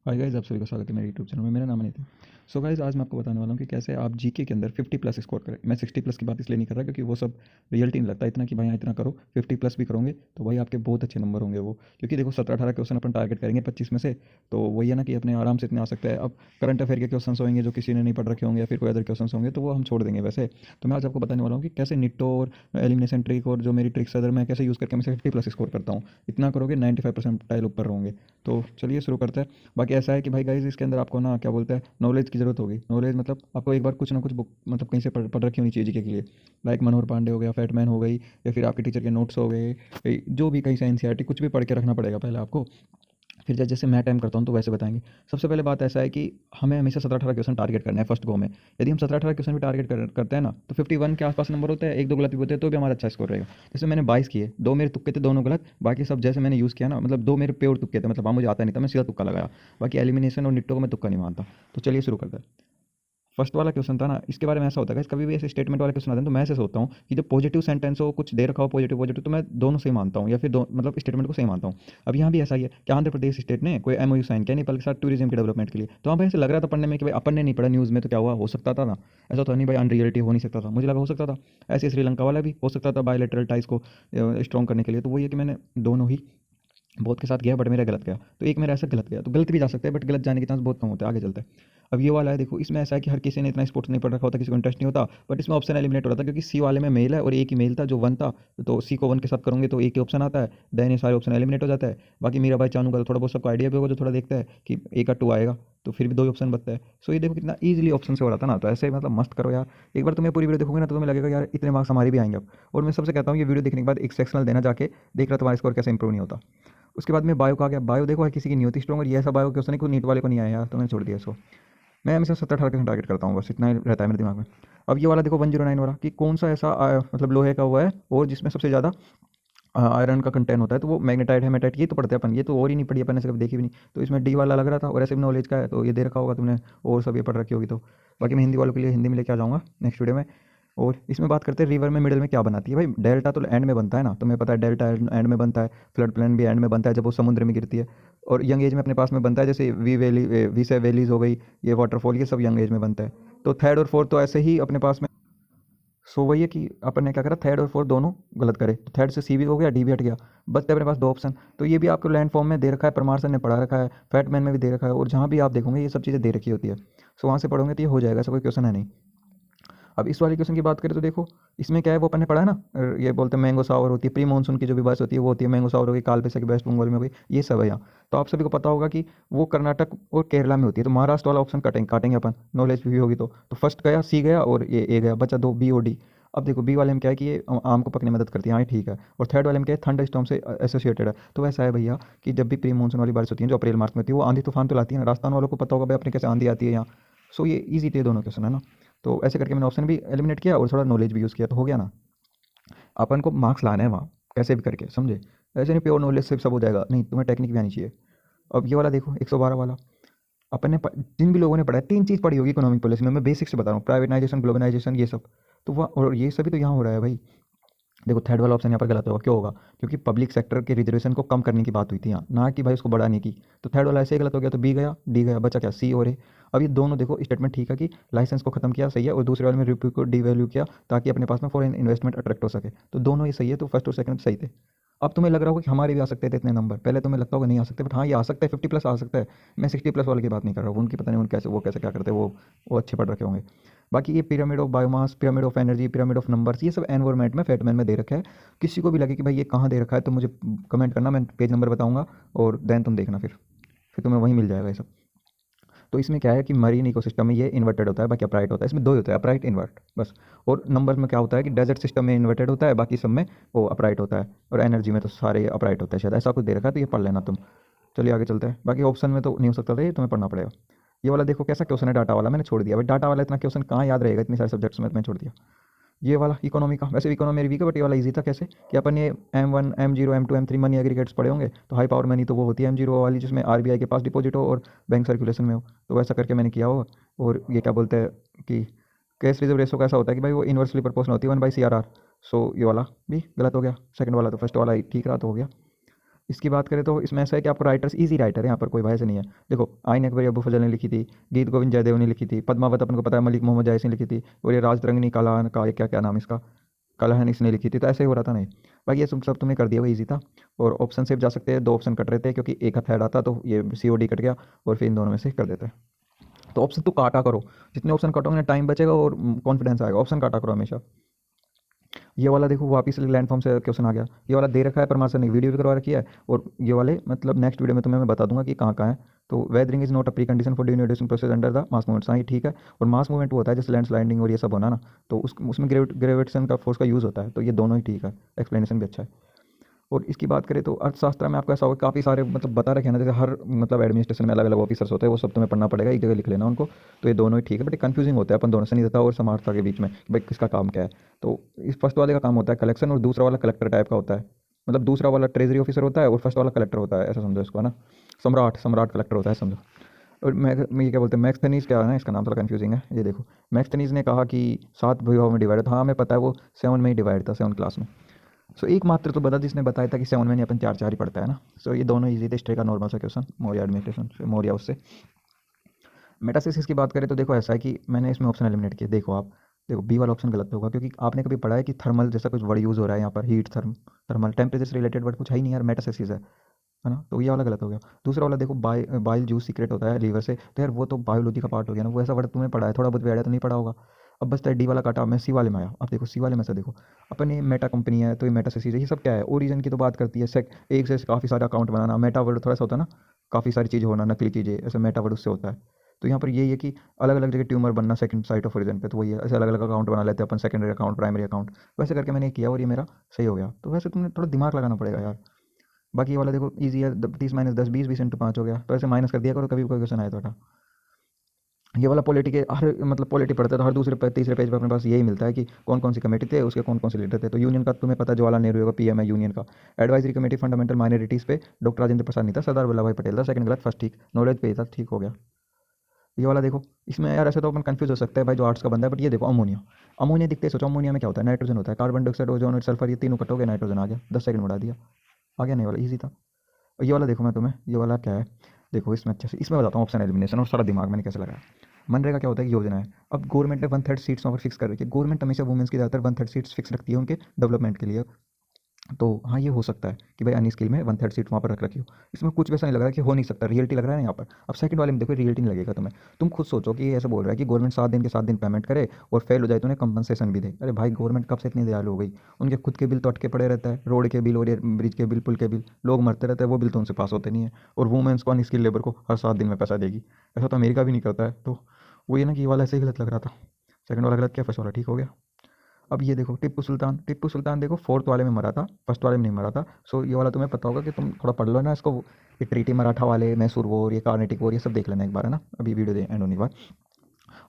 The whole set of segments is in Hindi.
हाय गाइस, आप सभी का स्वागत है मेरे यूट्यूब चैनल में। मेरा नाम अनित है। सो गाइस, आज मैं आपको बताने वाला हूँ कि कैसे आप जीके के अंदर 50 प्लस स्कोर करें। मैं 60 प्लस की बात इसलिए नहीं कर रहा क्योंकि वो सब रियलिटी नहीं लगता इतना कि भाई हाँ इतना करो। 50 प्लस भी करोगे तो भाई आपके बहुत अच्छे नंबर होंगे वो, क्योंकि देखो 17-18 क्वेश्चन अपन टारगेट करेंगे 25 में से। तो वही है ना कि अपने आराम से इतने आ सकते हैं। अब करंट अफेयर के क्वेश्चन होंगे जो किसी ने नहीं पढ़ रखे होंगे, या फिर कोई अदर क्वेश्चन होंगे तो वो हम छोड़ देंगे वैसे। तो मैं आज आपको बताने वाला हूँ कि कैसे निट्टो और एलिमिनेशन ट्रिक और जो मेरी ट्रिक्स अदर मैं कैसे यूज़ करके मैं 50 प्लस स्कोर करता हूँ। इतना करोगे 95% टाइल ऊपर रहोगे। तो चलिए शुरू करते हैं। बाकी ऐसा है कि भाई गाइज इसके अंदर आपको ना क्या बोलते हैं, नॉलेज की ज़रूरत होगी। नॉलेज मतलब आपको एक बार कुछ ना कुछ बुक मतलब कहीं से पढ़ रखी होनी चाहिए जीके के लिए। लाइक मनोहर पांडे हो गया, फैटमैन हो गई, या फिर आपके टीचर के नोट्स हो गए, जो भी कहीं से एनसीईआरटी कुछ भी पढ़ के रखना पड़ेगा पहले आपको। फिर जैसे मैं टाइम करता हूँ तो वैसे बताएंगे। सबसे पहले बात ऐसा है कि हमें हमेशा 17-18 क्वेश्चन टारगेट करना है फर्स्ट गो में। यदि हम 17-18 क्वेश्चन भी टारगेट करते हैं ना तो 51 के आसपास नंबर होते हैं। एक दो गलत भी होते हैं तो भी हमारा अच्छा स्कोर रहेगा। जैसे मैंने 22 किए, दो मेरे तुक्के थे, दोनों गलत। बाकी सब जैसे मैंने यूज़ किया ना, मतलब दो मेरे प्योर तुक्के थे, मतलब हाँ मुझे आता नहीं था, मैं सीधा तुक्का लगाया। बाकी एलिमिनेशन और निट्टो को मैं तुक्का नहीं मानता। तो चलिए शुरू करते हैं। फर्स्ट वाला क्वेश्चन था ना, इसके बारे में ऐसा होता है कि कभी भी ऐसे स्टेटमेंट वाला क्वेश्चन आते हैं तो मैं ऐसे सोचता हूँ कि जब पॉजिटिव सेंटेंस हो, कुछ दे रखा हो पॉजिटिव पॉजिटिव, तो मैं दोनों सही मानता हूँ, या फिर दो मतलब स्टेटमेंट को सही मानता हूँ। अब यहाँ भी ऐसा ही है कि आंध्र प्रदेश स्टेट ने कोई एमओयू साइन किया नेपाल के साथ टूरिज्म के डेवलपमेंट के लिए। तो हाँ भाई ऐसे लग रहा था पढ़ने में कि भाई अपन ने नहीं पढ़ा न्यूज़ में तो क्या हुआ, हो सकता था ना। ऐसा तो नहीं भाई, अनरियलिटी हो नहीं सकता था, मुझे लगा हो सकता था। ऐसे श्रीलंका वाला भी हो सकता था बायोलेटरल टाइज को स्ट्रॉन्ग करने के लिए। तो वही है कि मैंने दोनों ही बहुत के साथ गया, बट मेरा गलत गया। तो एक मेरा ऐसा गलत गया, तो गलत भी जा सकते हैं बट गलत जाने के चांस बहुत कम होते हैं। आगे चलते हैं। अब ये वाला है, देखो इसमें ऐसा है कि हर किसी ने इतना स्पोर्ट्स नहीं पढ़ रखा होता, किसी को इंटरेस्ट नहीं होता। बट इसमें ऑप्शन एलिमिनेट हो रहा था क्योंकि सी वाले में मेल है और एक ही मेल था जो वन था। तो सी को वन के साथ करोगे तो एक ही ऑप्शन आता है, देन ये सारे ऑप्शन एलिमिनेट हो जाता है। बाकी मीरा भाई चानू का तो थोड़ा बहुत सबको आइडिया भी होगा जो थोड़ा देखता है कि ए का टू आएगा, तो फिर भी दो ही ऑप्शन बचता है। सो ये देखो कितना ईजिली ऑप्शन से हो रहा था ना। तो ऐसे मतलब मस्त करो यार। एक बार तुम्हें पूरी वीडियो देखोगे ना तो तुम्हें लगेगा यार इतने मार्क्स हमारे भी आएंगे अब। और मैं सबसे कहता हूँ ये वीडियो देखने के बाद एक सेक्शनल देना जाके, देख रहा तुम्हारा स्कोर कैसे इंप्रूव नहीं होता। उसके बाद में बायो का आ गया। बायो देखो हर किसी की नहीं होती स्ट्रॉन्ग, और ये ऐसा बायो क्वेश्चन है, कोई नीट वाले को नहीं आया यार, तो मैंने छोड़ दिया इसको। मैं हमेशा 17-18 टारगेट करता हूँ, बस इतना ही रहता है मेरे दिमाग में। अब ये वाला देखो 109 वाला, कि कौन सा ऐसा मतलब लोहे का हुआ है और जिसमें सबसे ज़्यादा आयरन का कंटेंट होता है। तो वो मैग्नेटाइट हेमेटाइट ये तो पढ़ते हैं अपन, ये तो और ही नहीं पढ़ी अपन ने, से कभी देखी भी नहीं। तो इसमें डी वाला लग रहा था और ऐसे भी नॉलेज का है तो ये दे रखा होगा तुमने, और सब ये पढ़ रखी होगी। तो बाकी मैं हिंदी वालों के लिए हिंदी में लेके आ जाऊँगा नेक्स्ट वीडियो में। और इसमें बात करते हैं रिवर में मिडिल में क्या बनाती है। भाई डेल्टा तो एंड में बनता है ना, तुम्हें पता है डेल्टा एंड में बनता है। फ्लड प्लेन भी एंड में बनता है जब वो समुद्र में गिरती है। और यंग एज में अपने पास में बनता है, जैसे वी वैली, वी से वैलीज हो गई, ये वाटरफॉल, ये सब यंग एज में बनता है। तो थर्ड और फोर्थ तो ऐसे ही अपने पास में। सो वही है कि अपन ने क्या करा, थर्ड और फोर्थ दोनों गलत करे। तो थर्ड से सी भी हो गया, डी भी हट गया, बचते अपने पास दो ऑप्शन। तो ये भी आपको लैंड फॉर्म में दे रखा है, परमार सर ने पढ़ा रखा है, फैटमैन में भी दे रखा है, और जहाँ भी आप देखोगे ये सब चीज़ें दे रखी होती है। सो वहाँ से पढ़ोगे तो ये हो जाएगा, ऐसा कोई क्वेश्चन है नहीं। अब इस वाले क्वेश्चन की बात करें तो देखो इसमें क्या है, वो अपन ने पढ़ा है ना, ये बोलते हैं मैंगो सावर होती है, प्री मानसून की जो भी बारिश होती है वो होती है मैंगो सावर होगी, काल बैसाखी की वेस्ट बंगाल में होगी, ये सब है यहाँ। तो आप सभी को पता होगा कि वो कर्नाटक और केरला में होती है। तो महाराष्ट्र वाला ऑप्शन काटेंगे अपन, नॉलेज भी होगी तो फर्स्ट गया, सी गया और ये ए गया, बचा दो, बी और डी। अब देखो बी वाले में क्या है कि ये आम को पकने में मदद करती है, हाँ ये ठीक है। और थर्ड वाले में क्या है, थंडर स्टॉर्म से एसोसिएटेड है। तो वैसा है भैया कि जब भी प्री मानसून वाली बारिश होती है जो अप्रैल मार्च में होती है, वो आंधी तूफान तो लाती है ना। राजस्थान वालों को पता होगा भाई अपने कैसे आंधी आती है यहाँ। सो ये ईजी थे दोनों क्वेश्चन, है ना। तो ऐसे करके मैंने ऑप्शन भी एलिमिनेट किया और थोड़ा नॉलेज भी यूज़ किया, तो हो गया ना। अपन को मार्क्स लाना है वहाँ कैसे भी करके, समझे। ऐसे नहीं प्योर नॉलेज से सब हो जाएगा, नहीं तुम्हें टेक्निक भी आनी चाहिए। अब ये वाला देखो 112 वाला, अपन ने जिन भी लोगों ने पढ़ा है, तीन चीज़ पढ़ी होगी इकोनॉमिक पॉलिसी में, मैं बेसिक से बता रहा हूँ, प्राइवेटाइजेशन, ग्लोबलाइजेशन, ये सब। तो वह और ये सभी तो यहाँ हो रहा है भाई। देखो थर्ड वाला ऑप्शन यहाँ पर गलत होगा, क्यों होगा, क्योंकि पब्लिक सेक्टर के रिजर्वेशन को कम करने की बात हुई थी यहाँ, ना कि भाई उसको बढ़ाने की। तो थर्ड वाला ऐसे ही गलत हो गया, तो बी गया, डी गया, बचा क्या, सी और ए। अब ये दोनों देखो स्टेटमेंट ठीक है कि लाइसेंस को खत्म किया, सही है, और दूसरे वाले में रुपये को डीवैल्यू किया ताकि अपने पास में फॉरेन इन्वेस्टमेंट अट्रैक्ट हो सके। तो दोनों ही सही है, तो फर्स्ट और सेकंड सही थे। अब तुम्हें लग रहा होगा कि हमारे भी आ सकते थे इतने नंबर, पहले तुम्हें लगता होगा नहीं आ सकते, बट हाँ ये आ सकता है, 50 प्लस आ सकता है। मैं 60 प्लस वाले की बात नहीं कर रहा हूँ, उनकी पता नहीं उन कैसे वो कैसे क्या करते हैं, वो अच्छे पढ़ रखे होंगे। बाकी ये pyramid of biomass, pyramid of energy, pyramid of numbers, ये सब एनवायरमेंट में फेटमैन में दे रखा है। किसी को भी लगे कि भाई ये कहाँ दे रखा है तो मुझे कमेंट करना, मैं पेज नंबर बताऊंगा और देन तुम देखना, फिर तुम्हें वहीं मिल जाएगा ये सब। तो इसमें क्या है कि मरीन इकोसिस्टम में ये इन्वर्टेड होता है, बाकी अपराइट होता है। इसमें दो ही होता है, अपराइट इन्वर्ट बस। और नंबर्स में क्या होता है कि डेजर्ट सिस्टम में इन्वर्टेड होता है, बाकी सब में वो अपराइट होता है। और एनर्जी में तो सारे अपराइट होता है, शायद ऐसा कुछ दे रखा है, तो ये पढ़ लेना तुम। चलिए आगे चलते हैं। बाकी ऑप्शन में तो नहीं हो सकता था, ये तुम्हें पढ़ना पड़ेगा। ये वाला देखो कैसा क्वेश्चन है, डाटा वाला मैंने छोड़ दिया भाई, डाटा वाला इतना क्वेश्चन कहाँ याद रहेगा इतने सारे सब्जेक्ट्स में, तो मैंने छोड़ दिया। ये वाला इकोनॉमी का, वैसे इकोनॉमी मेरी वीक है, बट ये वाला इजी था। कैसे कि अपन ये M1 M0 M2 M3 money aggregates पढ़े होंगे। तो हाई पावर मनी तो वो होती है M0 वाली, जिसमें आरबीआई के पास डिपॉजिट हो और बैंक सर्कुलेशन में हो। तो वैसा करके मैंने किया हो। और ये क्या बोलते हैं कि कैश रिजर्व रेशो कैसा होता है कि भाई वो इन्वर्सली प्रोपोर्शनल होती है 1/CRR। सो ये वाला भी गलत हो गया, सेकंड वाला। तो फर्स्ट वाला ही ठीक रहा, तो हो गया। इसकी बात करें तो इसमें ऐसा है कि आपको राइटर्स इजी राइटर है, यहाँ पर कोई भाई से नहीं है। देखो आइन अकबर अबू फजल ने लिखी थी, गीत गोविंद जयदेव ने लिखी थी, पद्मावत अपन को पता है मलिक मोहम्मद जायसी ने लिखी थी, और ये राजतरंगिणी कला का ये क्या क्या नाम इसका, कलाहन इसने लिखी थी। तो ऐसे ही हो रहा था नहीं बाकी, ये सब तुम्हें कर दिया वो ईजी था। और ऑप्शन से भी जा सकते हैं, 2 ऑप्शन कट रहे थे क्योंकि एक हथ ऐड आता तो ये COD कट गया, और फिर इन दोनों में से कर देते। तो ऑप्शन तो काटा करो, जितने ऑप्शन काटोगे ना टाइम बचेगा और कॉन्फिडेंस आएगा। ऑप्शन काटा करो हमेशा। ये वाला देखो वापिस लैंड फॉर्म से क्वेश्चन आ गया, ये वाला दे रखा है पर मास्टर ने वीडियो भी करवा रखी है, और ये वाले मतलब नेक्स्ट वीडियो में तुम्हें मैं बता दूंगा कि कहाँ कहाँ है। तो weathering is not a pre condition for denotation process under the mass movement. हाँ ये ठीक है, और मास मूवमेंट वो होता है जैसे लैंड स्लाइडिंग और ये सब होना ना, तो उसमें ग्रेविटेशन का फोर्स का यूज़ होता है। तो ये दोनों ही ठीक है, एक्सप्लेनेशन भी अच्छा है। और इसकी बात करें तो अर्थशास्त्र में आपको ऐसा होगा काफ़ी सारे मतलब बता रखे हैं ना, जैसे हर मतलब एडमिनिस्ट्रेशन में अलग अलग ऑफिसर्स होते हैं, वो सब तुम्हें पढ़ना पड़ेगा, एक जगह लिख लेना उनको। तो ये दोनों ही ठीक है, बट कंफ्यूजिंग होता है अपन दोनों सन्निधता और समार्थता के बीच में कि भाई किसका काम क्या है। तो इस फर्स्ट वाले का काम होता है कलेक्शन, और दूसरा वाला कलेक्टर टाइप का होता है। मतलब दूसरा वाला ट्रेजरी ऑफिसर होता है और फर्स्ट वाला कलेक्टर होता है, ऐसा समझो इसको है ना। सम्राट सम्राट कलेक्टर होता है समझो। और मैं क्या बोलते हैं मैक्सथनीज, क्या है ना इसका नाम थोड़ा कंफ्यूजिंग है। ये देखो मैक्सथनीज ने कहा कि 7 विभागों में डिवाइड था। हाँ हमें पता है वो 7 में ही डिवाइड था, 7 क्लास में। सो एक मात्र तो बता जिसने बताया था कि 7 में नहीं अपन 4 4 ही पढ़ता है ना। सो ये दोनों इजी थे, हिस्ट्री का नॉर्मल सा क्वेश्चन मौर्य एडमिनिस्ट्रेशन से, मौर्य उससे। मेटासिस की बात करें तो देखो ऐसा है कि मैंने इसमें ऑप्शन एलिमिनेट किए। देखो आप देखो बी वाला ऑप्शन गलत होगा, क्योंकि आपने कभी पढ़ा है कि थर्मल जैसा कुछ वर्ड यूज़ हो रहा है यहाँ पर, हीट थर्मल टेम्परेचर से रिलेटेड वर्ड कुछ है ही नहीं यार, मेटासिस है ना। तो ये वाला गलत हो गया। दूसरा वाला देखो बाइल जूस सीक्रेट होता है लीवर से, तो यार वो तो बायोलॉजी का पार्ट हो गया ना, वो ऐसा वर्ड तुम्हें पढ़ा है, थोड़ा बहुत भी आया तो नहीं पढ़ा होगा। अब बस डी वाला काटा, मैं सी वाले में आया। अब देखो सी वाले में से देखो अपन ये मेटा कंपनी है, तो ये मेटा से चीज़ है, ये सब क्या है, ओरिजिन की तो बात करती है। एक से काफ़ी सारे अकाउंट बनाना, मेटा वर्ड थोड़ा सा होता है ना, काफ़ी सारी चीज़ होना, नकली चीज़ें, ऐसे मेटा वर्ड उससे होता है। तो यहाँ पर यही है कि अलग अलग जगह ट्यूमर बनना सेकंड साइट ऑफ ओरिजिन पे, तो वही है, ऐसे अलग अलग अकाउंट बना लेते हैं अपन, सेकेंडरी अकाउंट, प्राइमरी अकाउंट, वैसे करके मैंने किया और ये मेरा सही हो गया। तो वैसे तुमने थोड़ा दिमाग लगाना पड़ेगा यार। बाकी ये वाला देखो इजी है, 30 माइनस 10 20, 20 इंटू 5 हो गया, तो ऐसे माइनस कर दिया करो कभी कोई क्वेश्चन आया तो। ये वाला पॉलिटी के हर मतलब पॉलिटी पढ़ते हैं तो हर दूसरे तीसरे पेज पर अपने पास यही मिलता है कि कौन कौन सी कमेटी थे, उसके कौन कौन से लीडर थे। तो यूनियन का तुम्हें पता है जवाहरलाल नेहरू का PM है यूनियन का। एडवाइजरी कमेटी फंडामेंटल माइनॉरिटीज़ पे डॉक्टर राजेंद्र प्रसाद नहीं था, सरदार वल्लभ भाई पटेल था। सेकंड गलत, फर्स्ट ठीक, नॉलेज पे था, ठीक हो गया। ये वाला देखो इसमें यार ऐसे तो अपन कंफ्यूज हो सकता है भाई जो आर्ट्स का बंदा है, बट ये देखो अमोनिया, अमोनिया दिखते सोचो अमोनिया में क्या होता है, नाइट्रोजन होता है, कार्बन डाइऑक्साइड, ओजोन और सल्फर, ये तीनों कटोगे नाइट्रोजन आ गया, 10 सेकंड बढ़ा दिया, आ गया। नहीं वाला ईजी था। और ये वाला देखो मैं तुम्हें, ये वाला क्या है देखो इसमें अच्छे से इसमें बताता हूँ ऑप्शन एलिमिनेशन, और सारा दिमाग मैंने कैसे लगाया। मनरेगा क्या होता है कि योजना है। अब गवर्नमेंट ने 1/3 सीट्स वहाँ पर फिक्स कर रखी है, गवर्नमेंट हमेशा वुमेंस की ज़्यादातर 1/3 सीट्स फिक्स रखती है उनके डेवलपमेंट के लिए। तो हाँ ये हो सकता है कि भाई अन्य स्किल में 1/3 सीट वहाँ पर रख रखी हो। इसमें कुछ वैसा नहीं लग रहा है कि हो नहीं सकता, रियलिटी लग रहा है ना यहाँ पर। अब सेकंड वाले में देखो रियलिटी नहीं लगेगा तुम्हें। तुम खुद सोचो कि ये ऐसा बोल रहा है कि गवर्नमेंट 7 दिन के 7 दिन पेमेंट करे और फेल हो जाए तो उन्हें कंपनसेशन भी दे। अरे भाई गवर्नमेंट कब से इतनी दयालु हो गई, उनके खुद के बिल तो अटके पड़े रहता है, रोड के बिल और ये ब्रिज के बिल, पुल के बिल, लोग मरते रहते हैं, वो बिल तो उनसे पास होते नहीं है। और वुमेंस को अनस्किल लेबर को हर 7 दिन में पैसा देगी, ऐसा तो अमेरिका भी नहीं करता है। तो वो ये ना कि ये वाला ऐसे ही गलत लग रहा था। सेकंड वाला गलत किया, फर्स्ट वाला ठीक हो गया। अब ये देखो टिप्पू सुल्तान, टिप्पू सुल्तान देखो फोर्थ वाले में मरा था, फर्स्ट वाले में नहीं मरा था। सो ये वाला तुम्हें पता होगा कि तुम थोड़ा पढ़ लो ना इसको, ये ट्रीटी मराठा वाले, मैसूर वॉर, ये कार्नेटिक वॉर, ये सब देख लेना एक बार है ना, अभी वीडियो दे एंड होने के बाद।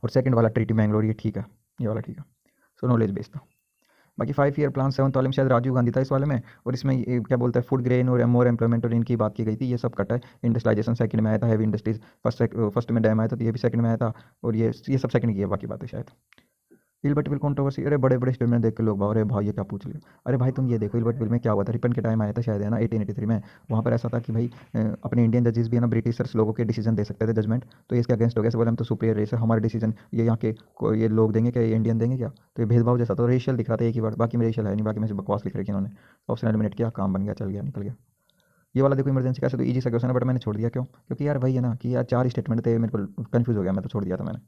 और सेकंड वाला ट्रीटी मैंगलोर, ये ठीक है, ये वाला ठीक है। सो नॉलेज बेस्ड था। बाकी 5 ईयर प्लान 7th वाले में शायद राजीव गांधी था इस वाले में, और इसमें ये क्या बोलते हैं फूड ग्रेन और मोर एम्प्लॉयमेंट और इनकी बात की गई थी, ये सब कटा है। इंडस्ट्रियलाइजेशन सेकंड में आया था, हैवी इंडस्ट्रीज फर्स्ट में डैम आया था, तो ये भी सेकंड में आया था, और ये सब सेकंड की है बाकी बातें शायद। इल्बर्ट विल कंट्रोवर्सी, अरे बड़े बड़े स्टेटमेंट देख के लोग भाव, अरे भाई ये क्या पूछ लिया। अरे भाई तुम ये देखो इल्बर्ट विल में क्या हुआ था, रिपन के टाइम आया था शायद है ना 1883 में। वहाँ पर ऐसा था कि भाई अपने इंडियन जजेस भी है ना ब्रिटिशर्स लोगों के डिसीजन दे सकते थे, जजमेंट। तो ये इसके अगेंस्ट हो गया, बोले हम तो सुपीरियर रेस है, हमारे डिसीजन ये यहाँ के ये लोग देंगे क्या, ये इंडियन देंगे क्या। तो ये भेदभाव जैसा, तो रेशियल दिख रहा था एक ही वर्ड, बाकी में रेशियल है नहीं, बाकी में से बकवास लिख रखी इन्होंने। ऑप्शन एलिमिनेट किया, काम बन गया, चल गया, निकल गया। ये वाला देखो इमरजेंसी कैसे, तो ईजी सा क्वेश्चन है, बट मैंने छोड़ दिया क्यों, क्योंकि यार वही है ना कि यार 4 स्टेटमेंट थे, मेरे को कंफ्यूज हो गया, मैं तो छोड़ दिया था मैंने।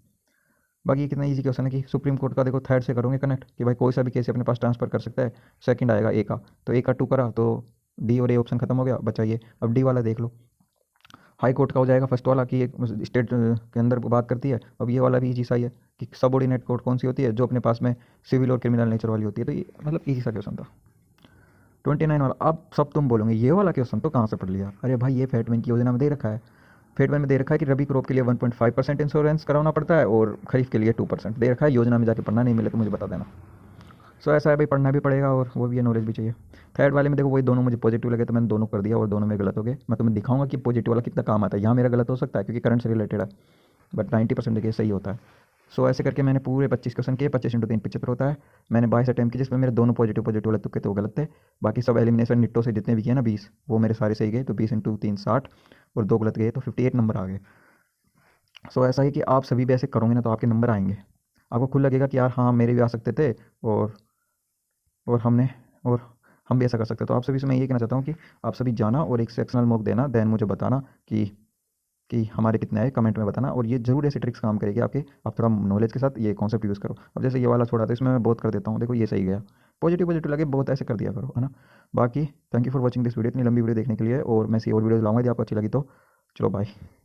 बाकी कितना इजी क्वेश्चन है कि सुप्रीम कोर्ट का देखो थर्ड से करोगे कनेक्ट, कि भाई कोई सा भी केस अपने पास ट्रांसफर कर सकता है। सेकंड आएगा ए का, तो ए का 2 करा तो डी और ए ऑप्शन खत्म हो गया, बचा ये। अब डी वाला देख लो, हाई कोर्ट का हो जाएगा फर्स्ट वाला कि एक स्टेट के अंदर बात करती है। अब ये वाला भी इजी सा ही है कि सबऑर्डिनेट कोर्ट कौन सी होती है, जो अपने पास में सिविल और क्रिमिनल नेचर वाली होती है। तो ये मतलब इजी सा क्वेश्चन था। 29 वाला, अब सब तुम बोलोगे ये वाला क्वेश्चन तो कहाँ से पढ़ लिया, अरे भाई ये फैटमैन की योजना में दे रखा है। फेडमैन में दे रखा है कि रबी क्रॉप के लिए 1.5% इंश्योरेंस कराना पड़ता है, और खरीफ के लिए 2% दे रखा है। योजना में जाके पढ़ना, नहीं मिले तो मुझे बता देना। सो ऐसा है भाई, पढ़ना भी पड़ेगा और वो भी है, नॉलेज भी चाहिए। थर्ड वाले में देखो वही दोनों मुझे पॉजिटिव लगे तो मैंने दोनों कर दिया, और दोनों में गलत हो गए। मैं तुम्हें दिखाऊंगा कि पॉजिटिव वाला कितना काम आता है, यहाँ मेरा गलत हो सकता है क्योंकि करंट से रिलेटेड है, बट 90% देखिए सही होता है। सो ऐसे करके मैंने पूरे 25 क्वेश्चन किए। 25 इंटू 3 75 होता है। मैंने 22 अटैम्प्ट किए जिसमें मेरे दोनों पॉजिटिव पॉजिटिव वाले तुक्के तो गलत थे। बाकी सब एलिमिनेशन निट्टो से जितने भी किए ना 20, वो मेरे सारे सही गए। तो 20 इंटू 3 60 और 2 गलत गए, तो 58 नंबर आ गए। सो ऐसा ही कि आप सभी भी ऐसे करोगे ना तो आपके नंबर आएंगे। आपको खुद लगेगा कि यार हाँ मेरे भी आ सकते थे, और और हमने और हम भी ऐसा कर सकते। तो आप सभी से मैं ये कहना चाहता हूँ कि आप सभी जाना और एक सेक्शनल मॉक देना, देन मुझे बताना कि हमारे कितने आए, कमेंट में बताना। और ये जरूर ऐसे ट्रिक्स काम करेगी आपके, आप थोड़ा नॉलेज के साथ ये कॉन्सेप्ट यूज़ करो। अब जैसे ये वाला छोड़ा था, इसमें मैं बहुत कर देता हूँ, देखो ये सही गया। पॉजिटिव पॉजिटिव लगे बहुत, ऐसे कर दिया करो, है ना। बाकी thank you for watching this video, इतनी लंबी वीडियो देखने के लिए। और मैं ऐसी और वीडियोज़ लाऊंगा, यदि आपको अच्छी लगी तो। चलो बाय।